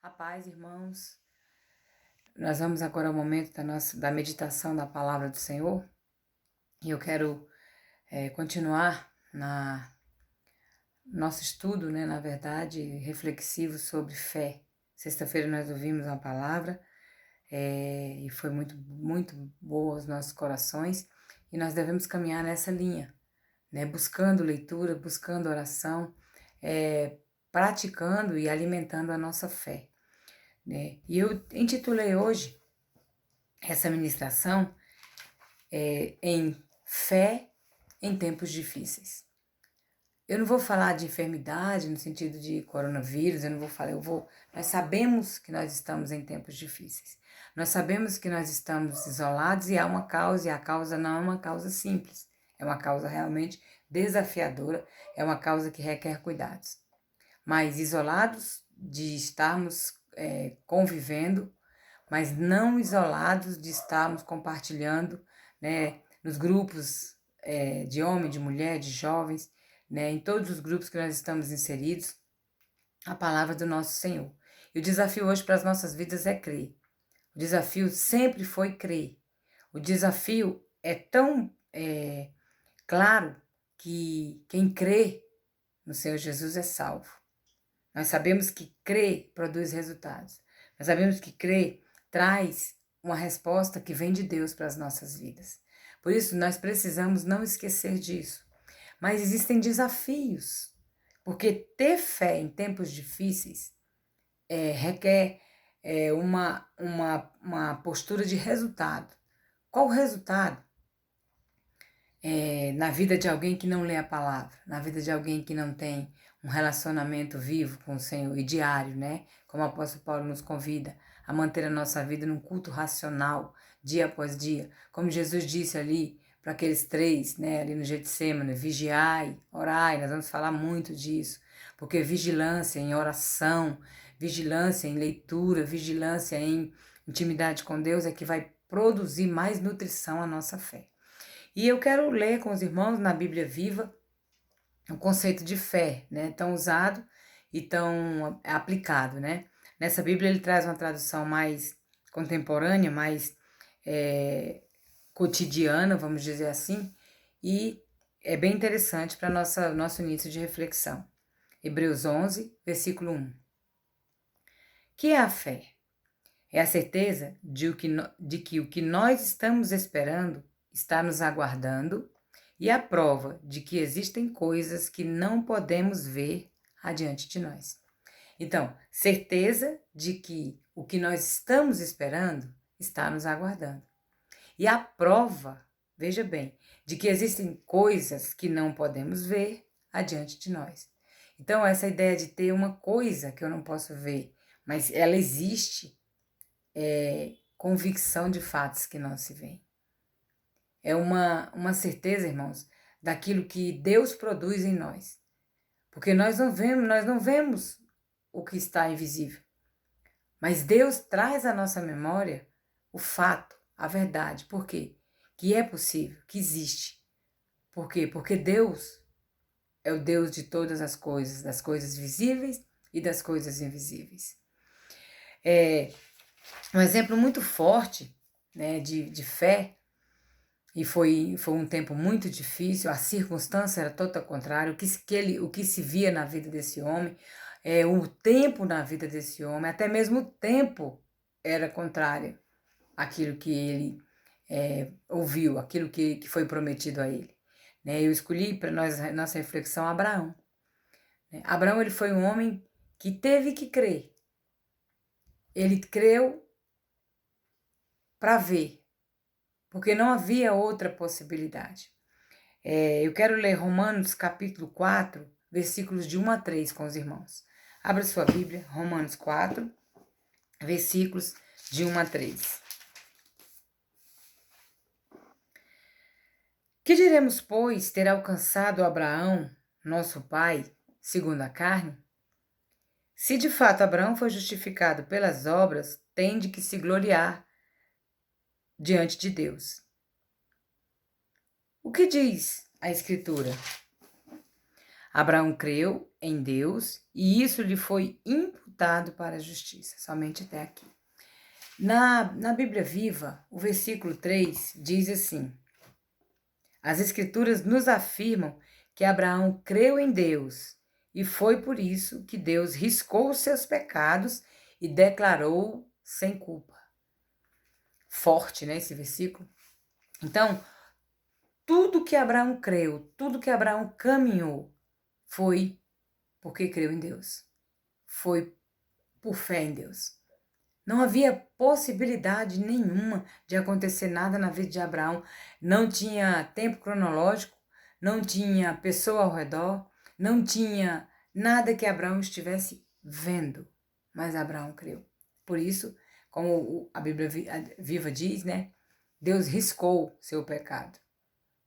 A paz, irmãos. Nós vamos agora ao momento da meditação da palavra do Senhor. E eu quero continuar nosso estudo, na verdade, reflexivo sobre fé. Sexta-feira nós ouvimos uma palavra e foi muito, muito boa aos nossos corações. E nós devemos caminhar nessa linha, buscando leitura, buscando oração, praticando e alimentando a nossa fé. E eu intitulei hoje essa ministração em fé em tempos difíceis. Eu não vou falar de enfermidade no sentido de coronavírus, eu não vou falar, nós sabemos que nós estamos em tempos difíceis. Nós sabemos que nós estamos isolados e há uma causa, e a causa não é uma causa simples, é uma causa realmente desafiadora, é uma causa que requer cuidados. Mas isolados de estarmos convivendo, mas não isolados de estarmos compartilhando, nos grupos de homem, de mulher, de jovens, em todos os grupos que nós estamos inseridos, a palavra do nosso Senhor. E o desafio hoje para as nossas vidas é crer. O desafio sempre foi crer. O desafio é tão claro que quem crê no Senhor Jesus é salvo. Nós sabemos que crer produz resultados. Nós sabemos que crer traz uma resposta que vem de Deus para as nossas vidas. Por isso, nós precisamos não esquecer disso. Mas existem desafios, porque ter fé em tempos difíceis requer uma postura de resultado. Qual o resultado? Na vida de alguém que não lê a palavra, na vida de alguém que não tem um relacionamento vivo com o Senhor e diário, Como o apóstolo Paulo nos convida a manter a nossa vida num culto racional, dia após dia. Como Jesus disse ali para aqueles três, ali no Getsêmani, vigiai, orai, nós vamos falar muito disso, porque vigilância em oração, vigilância em leitura, vigilância em intimidade com Deus é que vai produzir mais nutrição à nossa fé. E eu quero ler com os irmãos na Bíblia Viva o conceito de fé, tão usado e tão aplicado, Nessa Bíblia ele traz uma tradução mais contemporânea, mais cotidiana, vamos dizer assim, e é bem interessante para nosso início de reflexão. Hebreus 11, versículo 1. Que é a fé? É a certeza de que o que nós estamos esperando está nos aguardando e a prova de que existem coisas que não podemos ver adiante de nós. Então, certeza de que o que nós estamos esperando está nos aguardando. E a prova, veja bem, de que existem coisas que não podemos ver adiante de nós. Então, essa ideia de ter uma coisa que eu não posso ver, mas ela existe, é convicção de fatos que não se veem. É uma certeza, irmãos, daquilo que Deus produz em nós. Porque nós não vemos o que está invisível. Mas Deus traz à nossa memória o fato, a verdade. Por quê? Que é possível, que existe. Por quê? Porque Deus é o Deus de todas as coisas, das coisas visíveis e das coisas invisíveis. Um exemplo muito forte de fé, e foi um tempo muito difícil, a circunstância era toda contrária, o que se via na vida desse homem, o tempo na vida desse homem, até mesmo o tempo era contrário àquilo que ele ouviu, aquilo que foi prometido a ele. Eu escolhi para nossa reflexão Abraão. Abraão ele foi um homem que teve que crer. Ele creu para ver, porque não havia outra possibilidade. Eu quero ler Romanos capítulo 4, versículos de 1 a 3 com os irmãos. Abra sua Bíblia, Romanos 4, versículos de 1 a 3. Que diremos, pois, ter alcançado Abraão, nosso pai, segundo a carne? Se de fato Abraão foi justificado pelas obras, tem de que se gloriar diante de Deus. O que diz a Escritura? Abraão creu em Deus e isso lhe foi imputado imputado para a justiça. Somente até aqui. Na Bíblia Viva, o versículo 3 diz assim: as Escrituras nos afirmam que Abraão creu em Deus e foi por isso que Deus riscou os seus pecados e declarou sem culpa. Forte, né, esse versículo? Então, tudo que Abraão creu, tudo que Abraão caminhou, foi porque creu em Deus. Foi por fé em Deus. Não havia possibilidade nenhuma de acontecer nada na vida de Abraão. Não tinha tempo cronológico, não tinha pessoa ao redor, não tinha nada que Abraão estivesse vendo. Mas Abraão creu. Por isso, como a Bíblia Viva diz, né? Deus riscou seu pecado,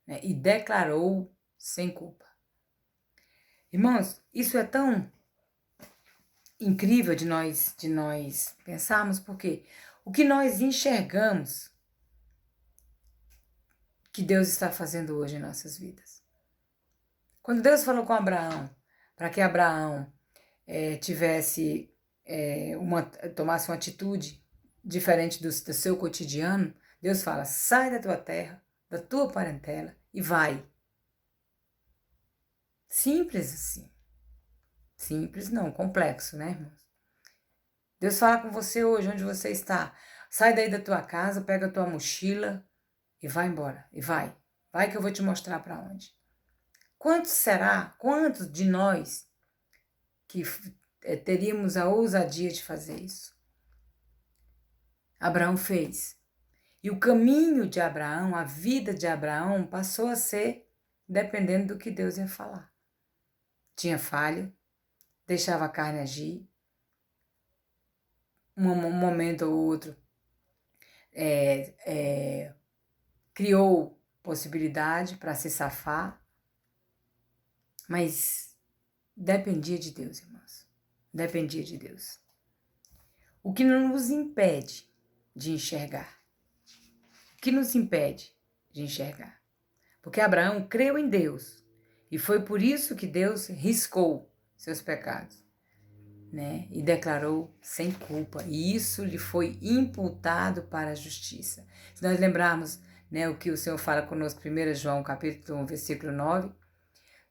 né, e declarou sem culpa. Irmãos, isso é tão incrível de nós pensarmos, porque o que nós enxergamos que Deus está fazendo hoje em nossas vidas. Quando Deus falou com Abraão, para que Abraão tomasse uma atitude diferente do seu cotidiano, Deus fala: sai da tua terra, da tua parentela e vai. Simples assim. Simples não, complexo, né, irmãos? Deus fala com você hoje, onde você está. Sai daí da tua casa, pega a tua mochila e vai embora. E vai. Vai que eu vou te mostrar para onde. Quantos de nós que teríamos a ousadia de fazer isso? Abraão fez. E o caminho de Abraão, a vida de Abraão, passou a ser dependendo do que Deus ia falar. Tinha falha, deixava a carne agir, um momento ou outro criou possibilidade para se safar, mas dependia de Deus, irmãos. Dependia de Deus. O que não nos impede de enxergar? O que nos impede de enxergar? Porque Abraão creu em Deus e foi por isso que Deus riscou seus pecados, né? E declarou sem culpa. E isso lhe foi imputado para a justiça. Se nós lembrarmos, né, o que o Senhor fala conosco, 1 João capítulo 1, versículo 9,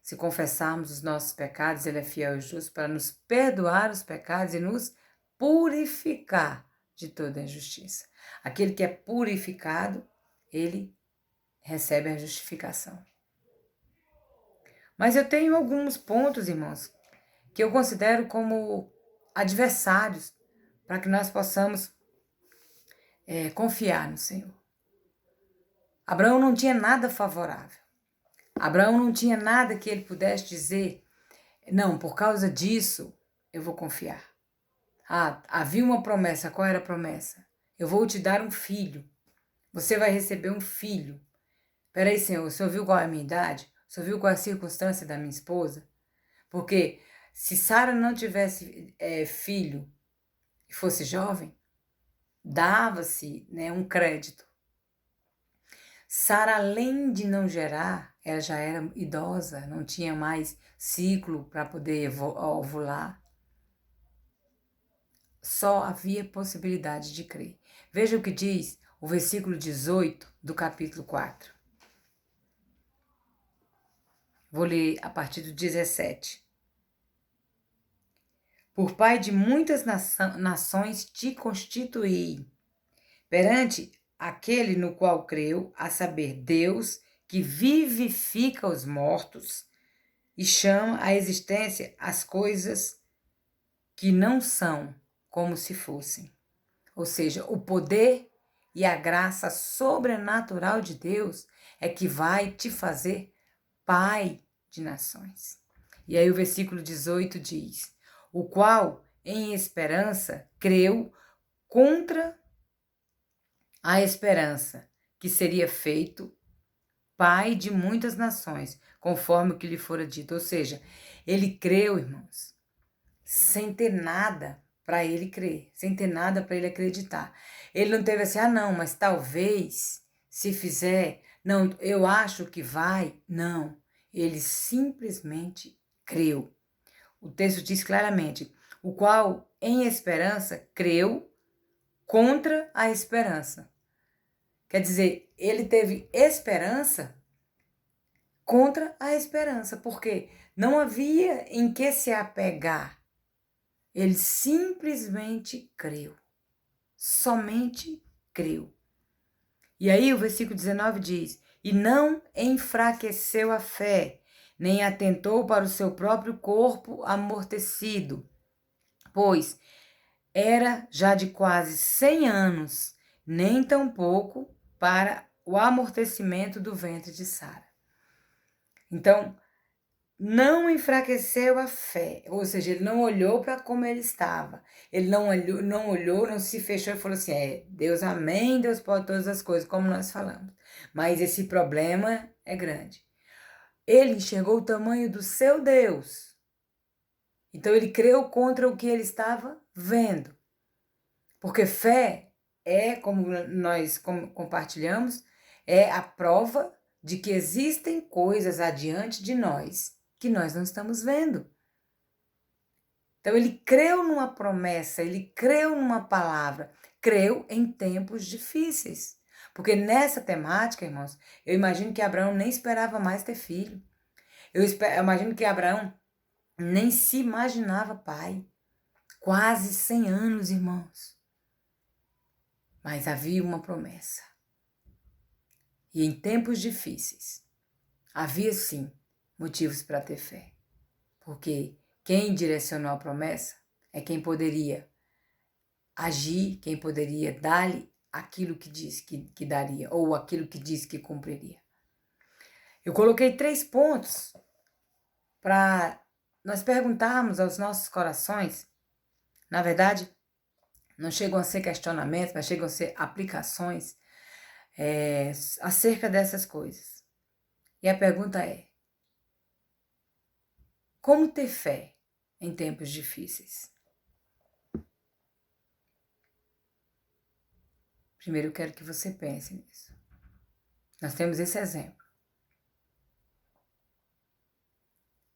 se confessarmos os nossos pecados, Ele é fiel e justo para nos perdoar os pecados e nos purificar de toda injustiça. Aquele que é purificado, ele recebe a justificação. Mas eu tenho alguns pontos, irmãos, que eu considero como adversários para que nós possamos confiar no Senhor. Abraão não tinha nada favorável. Abraão não tinha nada que ele pudesse dizer: não, por causa disso eu vou confiar. Havia uma promessa. Qual era a promessa? Eu vou te dar um filho. Você vai receber um filho. Peraí, Senhor, o Senhor viu qual é a minha idade? O Senhor viu qual é a circunstância da minha esposa? Porque se Sara não tivesse filho e fosse jovem, dava-se, né, um crédito. Sara, além de não gerar, ela já era idosa, não tinha mais ciclo para poder ovular. Só havia possibilidade de crer. Veja o que diz o versículo 18 do capítulo 4. Vou ler a partir do 17. Por pai de muitas nações te constituí, perante aquele no qual creu, a saber, Deus, que vivifica os mortos e chama à existência as coisas que não são como se fossem. Ou seja, o poder e a graça sobrenatural de Deus é que vai te fazer pai de nações. E aí o versículo 18 diz: o qual em esperança creu contra a esperança, que seria feito pai de muitas nações, conforme o que lhe fora dito. Ou seja, ele creu, irmãos, sem ter nada para ele crer, sem ter nada para ele acreditar. Ele não teve assim: não, mas talvez, se fizer, não, eu acho que vai. Não, ele simplesmente creu. O texto diz claramente: o qual em esperança, creu contra a esperança. Quer dizer, ele teve esperança contra a esperança, porque não havia em que se apegar. Ele simplesmente creu. Somente creu. E aí o versículo 19 diz: e não enfraqueceu a fé, nem atentou para o seu próprio corpo amortecido, pois era já de quase 100 anos, nem tampouco para o amortecimento do ventre de Sara. Então, não enfraqueceu a fé, ou seja, ele não olhou para como ele estava, ele não olhou, não se fechou e falou assim, Deus amém, Deus pode todas as coisas, como nós falamos, mas esse problema é grande. Ele enxergou o tamanho do seu Deus, então ele creu contra o que ele estava vendo, porque fé é, como nós compartilhamos, é a prova de que existem coisas adiante de nós que nós não estamos vendo. Então ele creu numa promessa, ele creu numa palavra, creu em tempos difíceis. Porque nessa temática, irmãos, eu imagino que Abraão nem esperava mais ter filho. Eu imagino que Abraão nem se imaginava pai. Quase 100 anos, irmãos. Mas havia uma promessa. E em tempos difíceis, havia sim motivos para ter fé. Porque quem direcionou a promessa é quem poderia agir, quem poderia dar-lhe aquilo que disse que daria, ou aquilo que disse que cumpriria. Eu coloquei 3 pontos para nós perguntarmos aos nossos corações. Na verdade, não chegam a ser questionamentos, mas chegam a ser aplicações acerca dessas coisas. E a pergunta é: como ter fé em tempos difíceis? Primeiro eu quero que você pense nisso. Nós temos esse exemplo.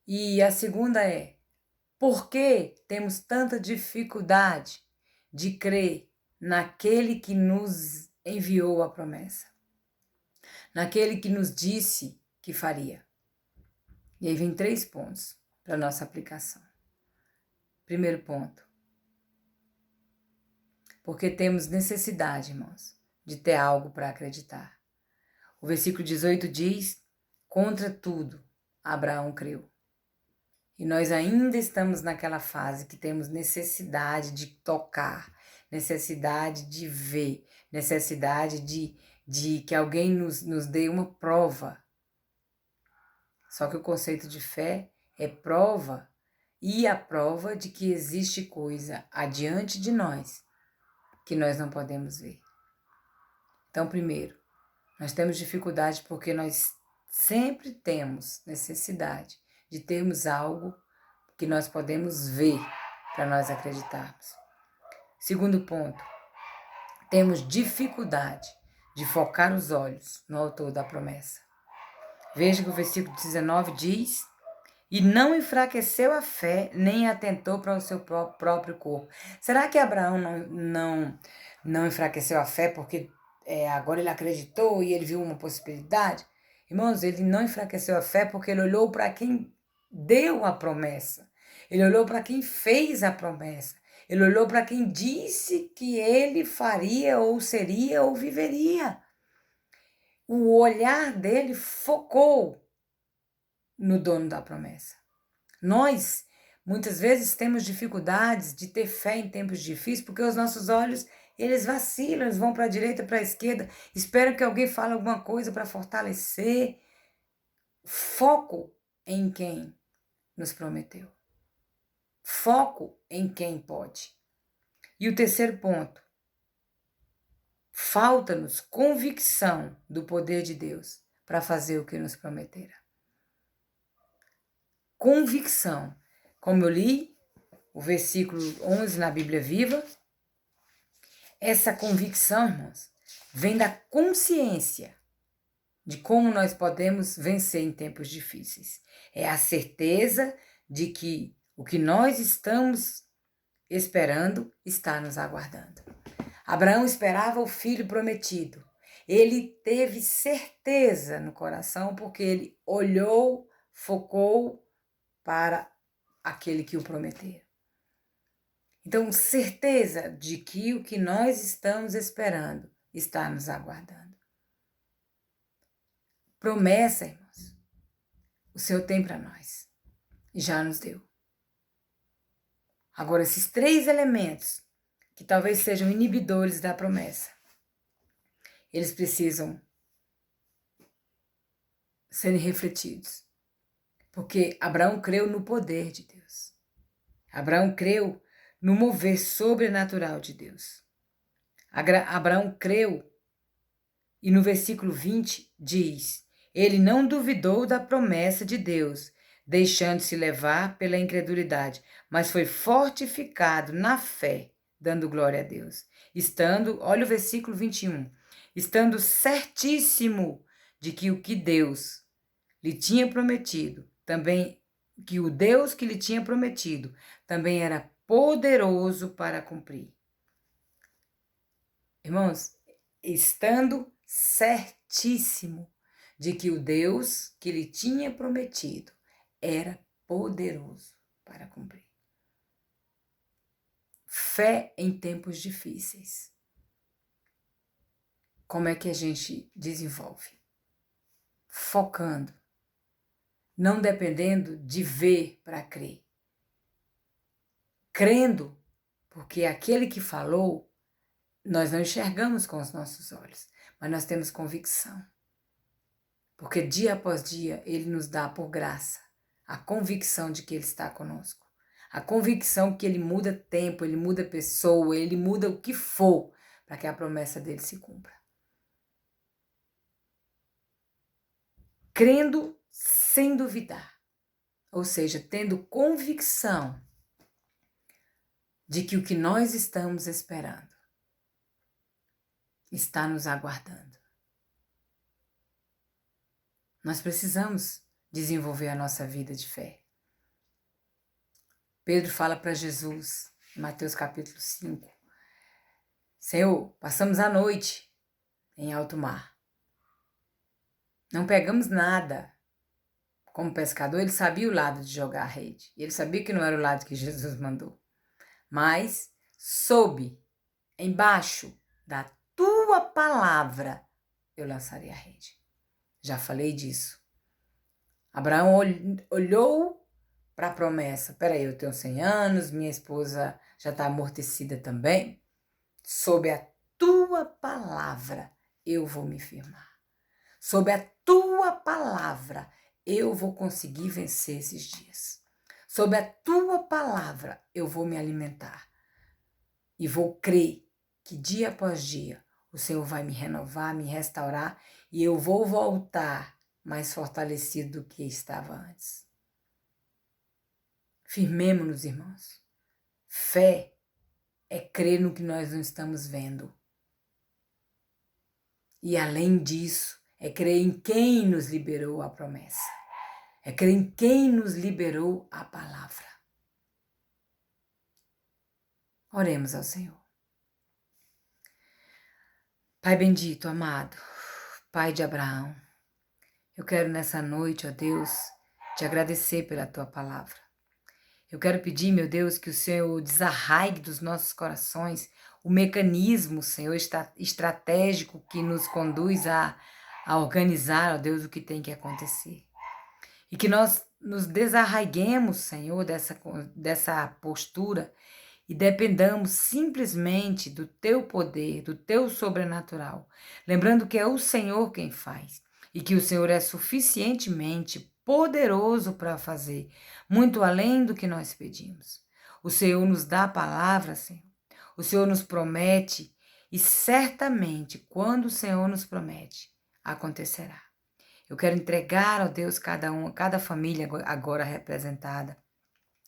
E a segunda é: por que temos tanta dificuldade de crer naquele que nos enviou a promessa? Naquele que nos disse que faria? E aí vem 3 pontos para a nossa aplicação. Primeiro ponto: porque temos necessidade, irmãos, de ter algo para acreditar. O versículo 18 diz: contra tudo, Abraão creu. E nós ainda estamos naquela fase que temos necessidade de tocar, necessidade de ver, necessidade de que alguém nos dê uma prova. Só que o conceito de fé é prova, e a prova de que existe coisa adiante de nós que nós não podemos ver. Então, primeiro, nós temos dificuldade porque nós sempre temos necessidade de termos algo que nós podemos ver para nós acreditarmos. Segundo ponto, temos dificuldade de focar os olhos no autor da promessa. Veja que o versículo 19 diz: e não enfraqueceu a fé, nem atentou para o seu próprio corpo. Será que Abraão não enfraqueceu a fé porque agora ele acreditou e ele viu uma possibilidade? Irmãos, ele não enfraqueceu a fé porque ele olhou para quem deu a promessa. Ele olhou para quem fez a promessa. Ele olhou para quem disse que ele faria ou seria ou viveria. O olhar dele focou no dono da promessa. Nós, muitas vezes, temos dificuldades de ter fé em tempos difíceis porque os nossos olhos, eles vacilam, eles vão para a direita, para a esquerda, esperam que alguém fale alguma coisa para fortalecer. Foco em quem nos prometeu. Foco em quem pode. E o terceiro ponto: falta-nos convicção do poder de Deus para fazer o que nos prometera. Convicção. Como eu li o versículo 11 na Bíblia Viva, essa convicção, irmãos, vem da consciência de como nós podemos vencer em tempos difíceis. É a certeza de que o que nós estamos esperando, está nos aguardando. Abraão esperava o filho prometido. Ele teve certeza no coração porque ele olhou, focou para aquele que o prometeu. Então, certeza de que o que nós estamos esperando está nos aguardando. Promessa, irmãos, o Senhor tem para nós e já nos deu. Agora, esses 3 elementos que talvez sejam inibidores da promessa, eles precisam serem refletidos. Porque Abraão creu no poder de Deus. Abraão creu no mover sobrenatural de Deus. Abraão creu, e no versículo 20 diz: ele não duvidou da promessa de Deus, deixando-se levar pela incredulidade, mas foi fortificado na fé, dando glória a Deus. Olha o versículo 21, estando certíssimo de que o que Deus lhe tinha prometido, também que o Deus que lhe tinha prometido, também era poderoso para cumprir. Irmãos, estando certíssimo de que o Deus que lhe tinha prometido era poderoso para cumprir. Fé em tempos difíceis. Como é que a gente desenvolve? Focando, não dependendo de ver para crer. Crendo, porque aquele que falou, nós não enxergamos com os nossos olhos, mas nós temos convicção. Porque dia após dia ele nos dá por graça a convicção de que ele está conosco. A convicção que ele muda tempo, ele muda pessoa, ele muda o que for para que a promessa dele se cumpra. Crendo sem duvidar, ou seja, tendo convicção de que o que nós estamos esperando está nos aguardando. Nós precisamos desenvolver a nossa vida de fé. Pedro fala para Jesus, em Mateus capítulo 5, Senhor, passamos a noite em alto mar. Não pegamos nada. Como pescador, ele sabia o lado de jogar a rede. Ele sabia que não era o lado que Jesus mandou. Mas soube, embaixo da tua palavra, eu lançarei a rede. Já falei disso. Abraão olhou para a promessa. Peraí, eu tenho 100 anos, minha esposa já está amortecida também. Sob a tua palavra, eu vou me firmar. Sob a tua palavra, eu vou conseguir vencer esses dias. Sob a tua palavra, eu vou me alimentar. E vou crer que dia após dia o Senhor vai me renovar, me restaurar e eu vou voltar mais fortalecido do que estava antes. Firmemo-nos, irmãos. Fé é crer no que nós não estamos vendo. E além disso, é crer em quem nos liberou a promessa. É crer em quem nos liberou a palavra. Oremos ao Senhor. Pai bendito, amado, Pai de Abraão, eu quero nessa noite, ó Deus, te agradecer pela tua palavra. Eu quero pedir, meu Deus, que o Senhor desarraigue dos nossos corações o mecanismo, Senhor, estratégico que nos conduz a organizar, ó Deus, o que tem que acontecer. E que nós nos desarraiguemos, Senhor, dessa postura e dependamos simplesmente do teu poder, do teu sobrenatural. Lembrando que é o Senhor quem faz e que o Senhor é suficientemente poderoso para fazer, muito além do que nós pedimos. O Senhor nos dá a palavra, Senhor. O Senhor nos promete e certamente quando o Senhor nos promete, acontecerá. Eu quero entregar, ó Deus, cada família agora representada,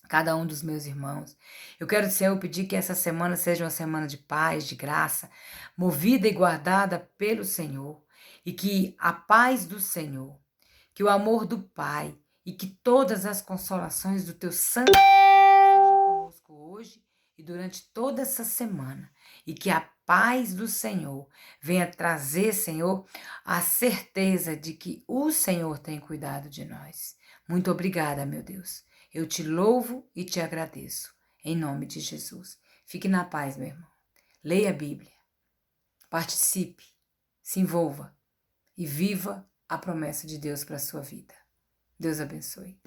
cada um dos meus irmãos. Eu quero, Senhor, pedir que essa semana seja uma semana de paz, de graça, movida e guardada pelo Senhor, e que a paz do Senhor, que o amor do Pai e que todas as consolações do teu santo sejam conosco hoje e e durante toda essa semana, e que a paz do Senhor venha trazer, Senhor, a certeza de que o Senhor tem cuidado de nós. Muito obrigada, meu Deus. Eu te louvo e te agradeço, em nome de Jesus. Fique na paz, meu irmão. Leia a Bíblia, participe, se envolva e viva a promessa de Deus para a sua vida. Deus abençoe.